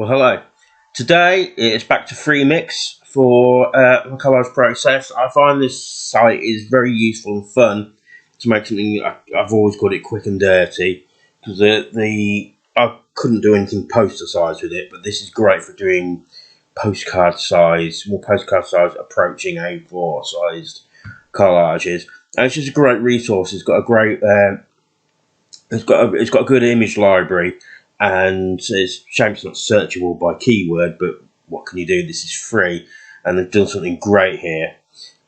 Well, hello. Today it's back to Freemix for the collage process. I find this site is very useful and fun to make something. I've always called it quick and dirty because I couldn't do anything poster size with it, but this is great for doing postcard size, more postcard size approaching A4 sized collages. And it's just a great resource. It's got a great it's got a good image library, and it's a shame it's not searchable by keyword. But what can you do? This is free, and they've done something great here.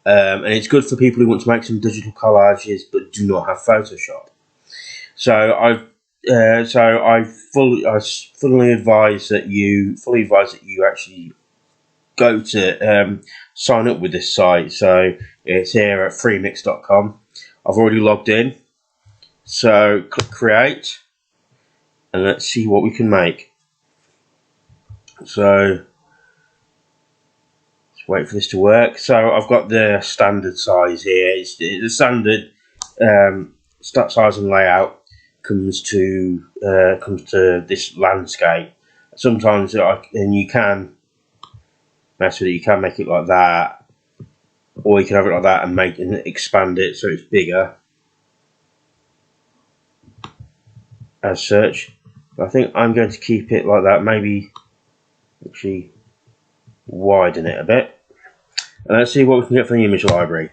And it's good for people who want to make some digital collages but do not have Photoshop. So I fully advise that you actually go to sign up with this site. So it's here at freemix.com. I've already logged in. So click create, and let's see what we can make. So let's wait for this to work. So I've got the standard size here. It's the standard start size and layout comes to this landscape. Sometimes and you can mess with it. You can make it like that, or you can have it like that and expand it so it's bigger. As such, but I think I'm going to keep it like that, maybe actually widen it a bit, and let's see what we can get from the image library.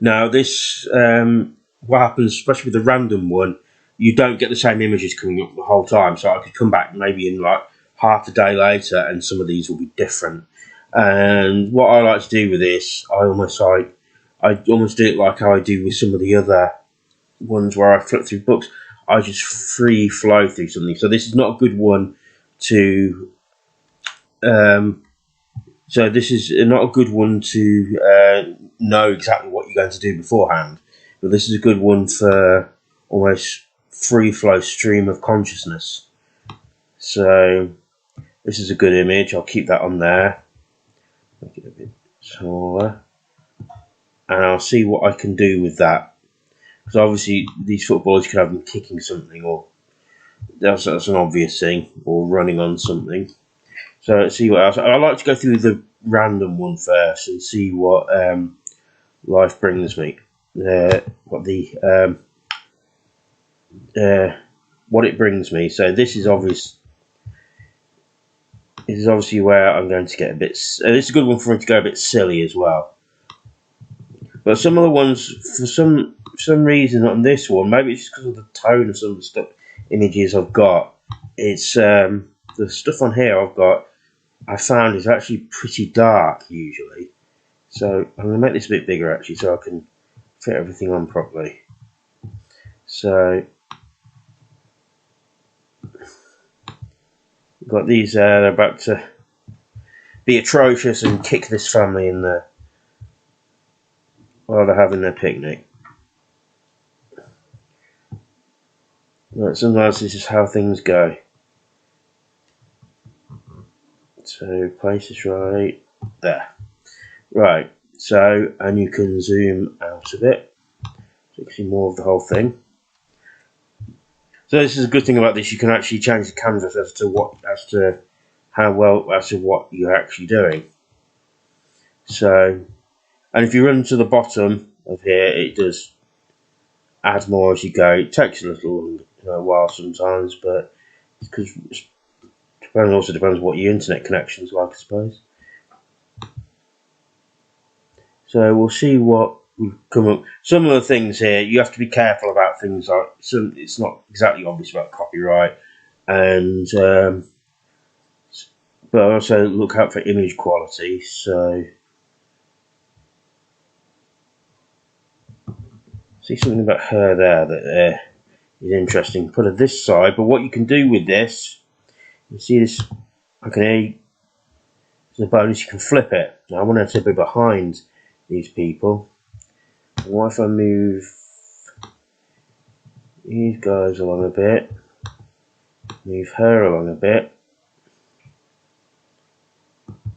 Now this, what happens, especially with the random one, you don't get the same images coming up the whole time, so I could come back maybe in like half a day later and some of these will be different. And what I like to do with this, I almost do it like how I do with some of the other ones where I flip through books. I just free flow through something. So this is not a good one to know exactly what you're going to do beforehand, but this is a good one for almost free flow stream of consciousness. So this is a good image. I'll keep that on there, make it a bit smaller, and I'll see what I can do with that. Because obviously these footballers could have them kicking something, or that's an obvious thing, or running on something. So let's see what else. I like to go through the random one first and see what life brings me. What it brings me. So this is obvious. This is obviously where I'm going to get a bit. This is a good one for me to go a bit silly as well. But some of the ones, for some reason on this one, maybe it's just because of the tone of some of the images I've got, it's the stuff on here I found is actually pretty dark usually. So I'm going to make this a bit bigger actually so I can fit everything on properly. So we've got these, they're about to be atrocious and kick this family in the while they're having their picnic. Right, sometimes this is how things go. So place this right there. Right, so, and you can zoom out a bit so you can see more of the whole thing. So this is a good thing about this, you can actually change the canvas as to what you're actually doing. So, and if you run to the bottom of here, it does add more as you go. It takes a little while sometimes, but because it also depends what your internet connection's like, I suppose. So we'll see what we've come up. Some of the things here, you have to be careful about things like it's not exactly obvious about copyright, and but also look out for image quality. So see something about her there that is interesting. Put it this side, but what you can do with this, you see this, there's a bonus, you can flip it. Now I want to be behind these people. What if I move these guys along a bit, move her along a bit,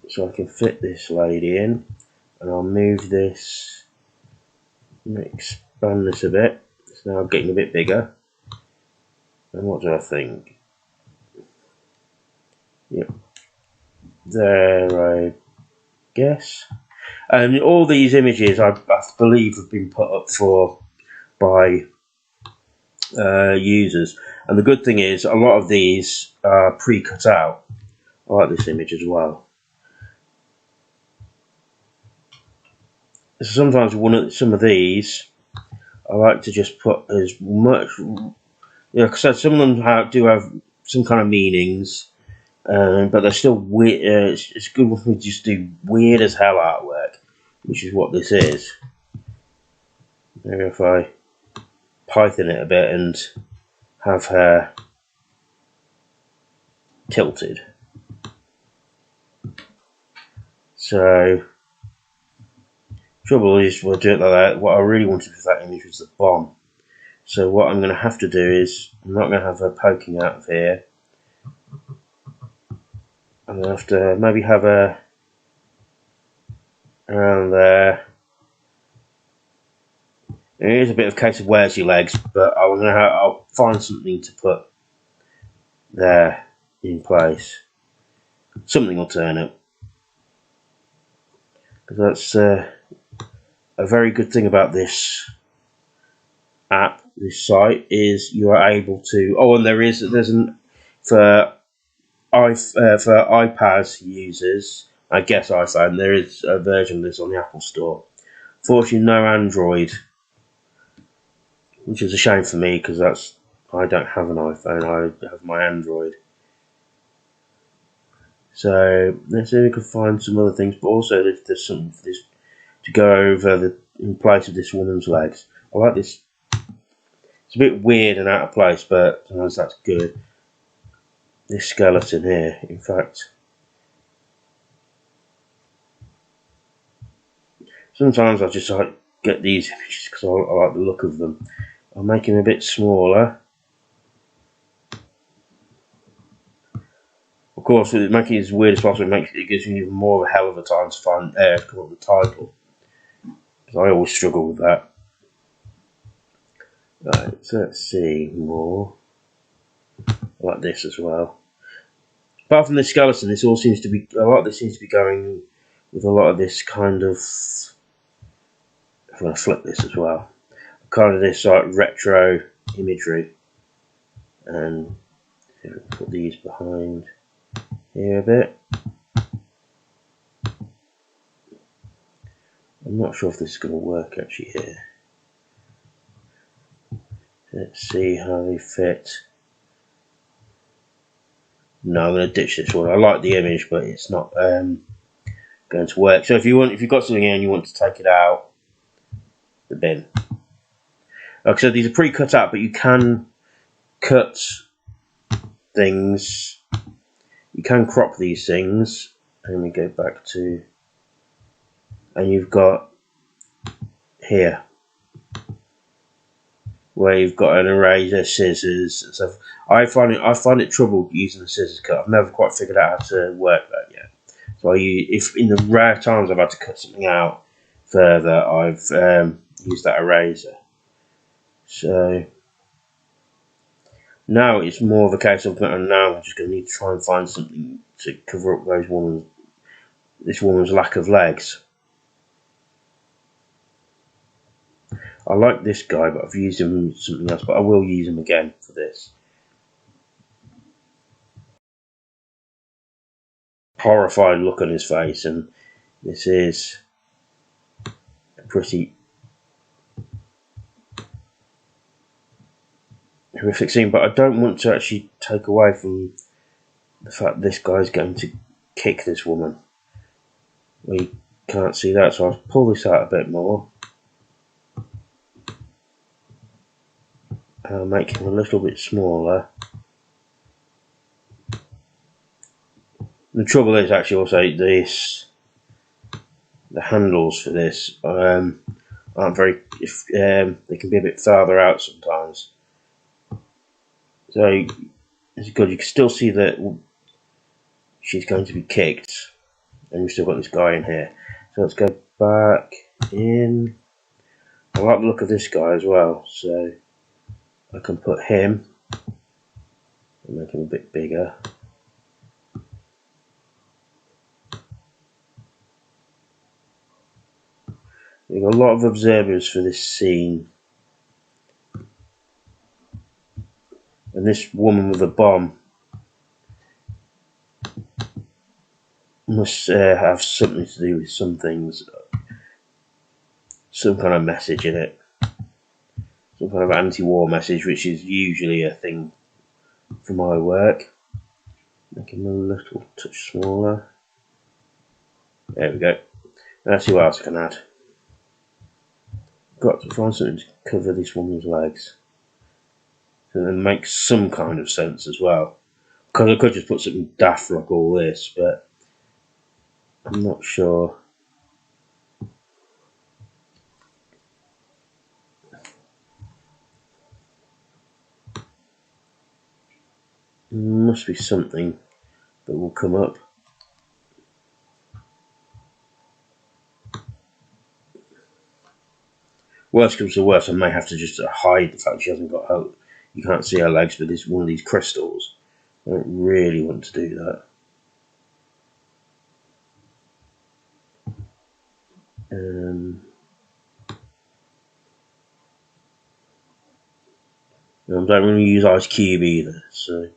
so I can fit this lady in, and I'll move this, expand this a bit. It's now getting a bit bigger. And what do I think? Yep, there I guess. And all these images, I believe, have been put up by users. And the good thing is, a lot of these are pre-cut out. I like this image as well. So sometimes some of these, I like to just put as much. Because some of them do have some kind of meanings, but they're still weird. It's good when we just do weird as hell artwork, which is what this is. Maybe if I Python it a bit and have her tilted. So, trouble is, we'll do it like that. What I really wanted with that image was the bomb. So what I'm going to have to do is, I'm not going to have her poking out of here. I'm going to have to maybe have her around there. It is a bit of a case of where's your legs, but I'll find something to put there in place. Something will turn up. Because that's a very good thing about this app, this site, is you are able to. Oh, and there's an for iPad users, I guess iPhone. There is a version of this on the Apple Store. Fortunately, no Android, which is a shame for me because I don't have an iPhone. I have my Android. So let's see if we can find some other things, but also there's some for this to go over in place of this woman's legs. I like this. It's a bit weird and out of place, but sometimes that's good. This skeleton here, in fact, sometimes I just like get these images because I like the look of them. I'll make him a bit smaller. Of course, with making it as weird as possible, it gives me even more of a hell of a time to find to come up with the title. Because I always struggle with that. Right, so let's see more. I like this as well. Apart from this skeleton, this all seems to be a lot of this seems to be going with a lot of this kind of. I'm going to flip this as well. Kind of this like retro imagery, and put these behind here a bit. I'm not sure if this is going to work actually here. Let's see how they fit. No, I'm going to ditch this one. I like the image, but it's not going to work. So if you've got something here and you want to take it out the bin. Like I said, these are pre-cut out, but you can cut things. You can crop these things. And we go back to, and you've got here where you've got an eraser, scissors, and stuff. I find it trouble using the scissors cut. I've never quite figured out how to work that yet. So if in the rare times I've had to cut something out further, I've used that eraser. So now it's more of a case of now I'm just going to need to try and find something to cover up this woman's lack of legs. I like this guy, but I've used him for something else, but I will use him again for this. Horrified look on his face, and this is a pretty horrific scene, but I don't want to actually take away from the fact this guy's going to kick this woman. We can't see that, so I'll pull this out a bit more. I'll make him a little bit smaller. The trouble is actually also the handles for this aren't very. They can be a bit farther out sometimes. So it's good. You can still see that she's going to be kicked, and we've still got this guy in here. So let's go back in. I like the look of this guy as well, so I can put him and make him a bit bigger. We've got a lot of observers for this scene. And this woman with a bomb must have something to do with some things. Some kind of message in it. Some kind of anti-war message, which is usually a thing for my work. Make him a little touch smaller. There we go. Let's see what else I can add. Got to find something to cover this woman's legs. And then make some kind of sense as well. Because I could just put something daft like all this, but I'm not sure. There must be something that will come up. Worst comes to worst, I may have to just hide the fact she hasn't got her. You can't see her legs, but it's one of these crystals. I don't really want to do that. I don't really use Ice Cube either, so.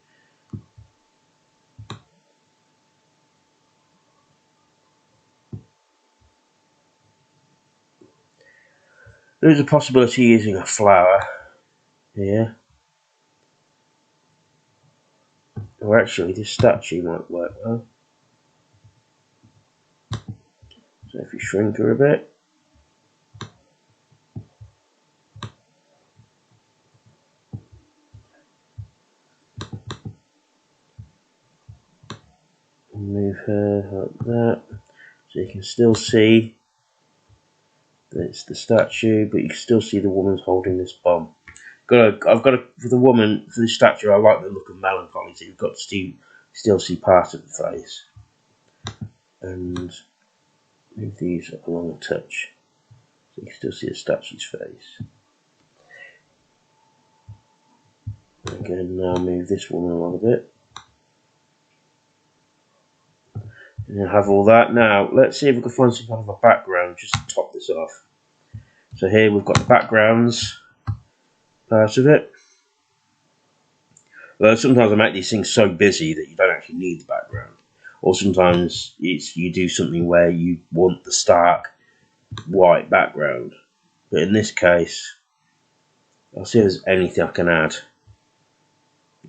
There's a possibility of using a flower here. Or actually, this statue might work well. So if you shrink her a bit. Move her like that. So you can still see that it's the statue, but you can still see the woman's holding this bomb. I've got to, for the woman, for this statue, I like the look of melancholy, so you've got to still see part of the face. And move these along a touch, so you can still see the statue's face. Again, now move this woman along a bit. And you have all that. Now, let's see if we can find some kind of a background just to top this off. So here we've got the backgrounds part of it. Well, sometimes I make these things so busy that you don't actually need the background. Or sometimes you do something where you want the stark white background. But in this case, I'll see if there's anything I can add.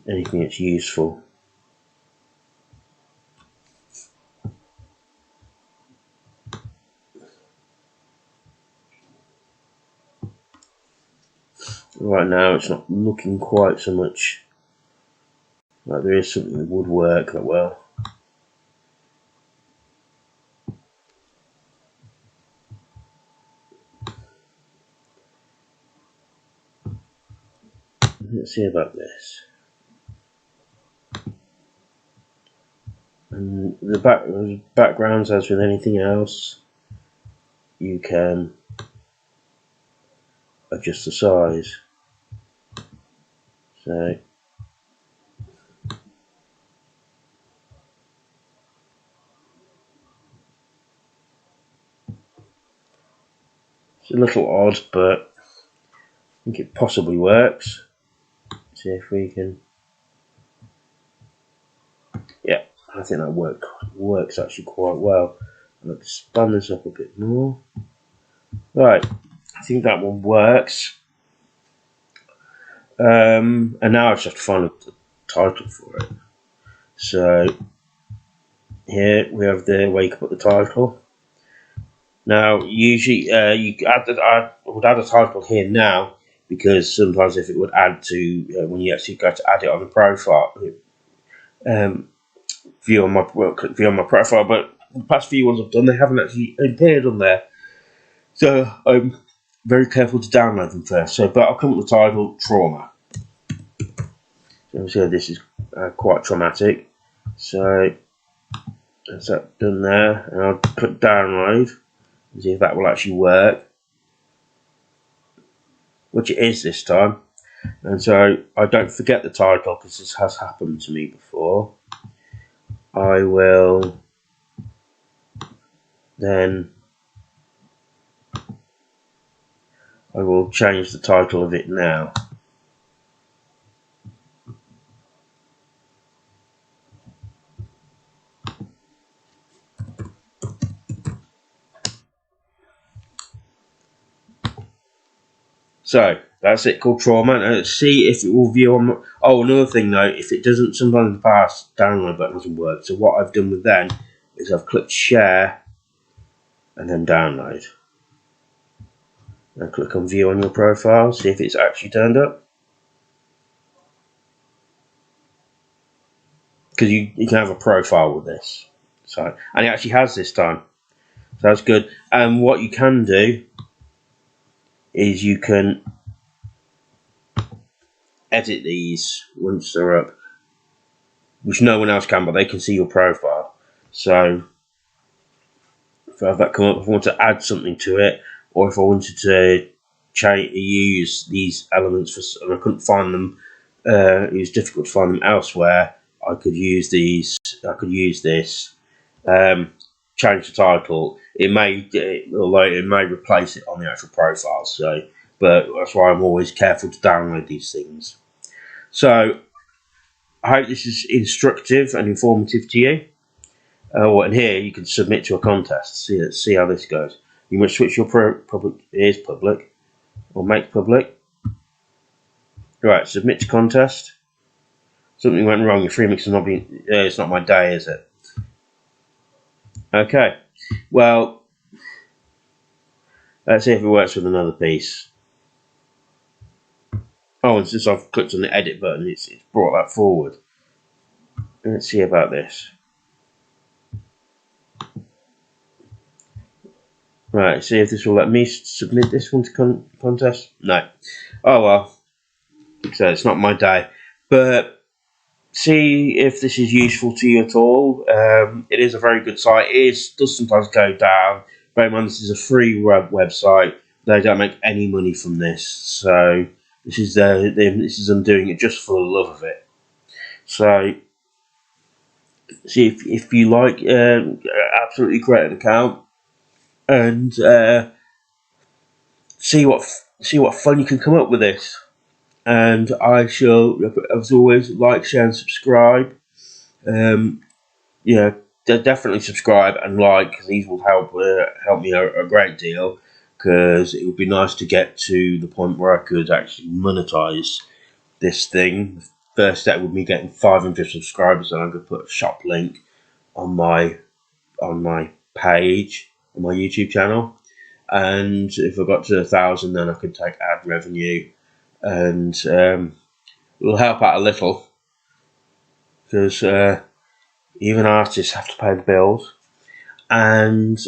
Anything that's useful. Right now it's not looking quite so much like there is something that would work that well. Let's see about this. And the backgrounds, as with anything else, you can adjust the size. So it's a little odd, but I think it possibly works. Let's see if we can. Yeah, I think that works actually quite well. I'll expand this up a bit more. Right, I think that one works. And now I just have to find a title for it. So here we have the where you can put the title. Now, usually I would add a title here now because sometimes if it would add to when you actually go to add it on the profile, view on my profile. But the past few ones I've done, they haven't actually appeared on there, so I'm very careful to download them first. So, but I'll come up with the title Trauma. So this is quite traumatic. So that's that done there, and I'll put download. See if that will actually work, which it is this time. And so I don't forget the title because this has happened to me before. I will then I will change the title of it now. So that's it, called Trauma. See if it will view on. Oh, another thing though, if it doesn't, sometimes in the past download button doesn't work. So what I've done with then is I've clicked share and then download. And click on view on your profile. See if it's actually turned up. Because you can have a profile with this. So, and it actually has this time. So that's good. And what you can do is you can edit these once they're up, which no one else can, but they can see your profile. So if I have that come up, if I want to add something to it, or if I wanted to use these elements for, and I couldn't find them, it was difficult to find them elsewhere, I could use these. I could use this. Change the title. Although it may replace it on the actual profile. So, but that's why I'm always careful to download these things. So, I hope this is instructive and informative to you. And here you can submit to a contest. See how this goes. You must switch your public. It is public, or make public. Right, submit to contest. Something went wrong. Your Freemix has not been. It's not my day, is it? Okay. Well, let's see if it works with another piece. Oh, and since I've clicked on the edit button, it's brought that forward. Let's see about this. Right, see if this will let me submit this one to contest. No. Oh well. So it's not my day. But see if this is useful to you at all. It is a very good site. It does sometimes go down. Bear in mind, this is a free website. They don't make any money from this. So this is them doing it just for the love of it. So see if you like, absolutely create an account and see what fun you can come up with this. And I shall, as always, like, share, and subscribe. Yeah, definitely subscribe and like, because these will help me a great deal. Because it would be nice to get to the point where I could actually monetize this thing. The first step would be getting 500 subscribers, and I could put a shop link on my page on my YouTube channel. And if I got to 1,000, then I could take ad revenue, and it will help out a little, because even artists have to pay the bills. And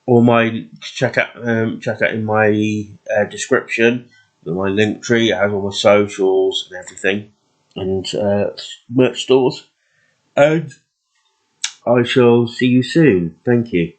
all my check out in my description, my link tree. It has all my socials and everything, and merch stores. And I shall see you soon. Thank you.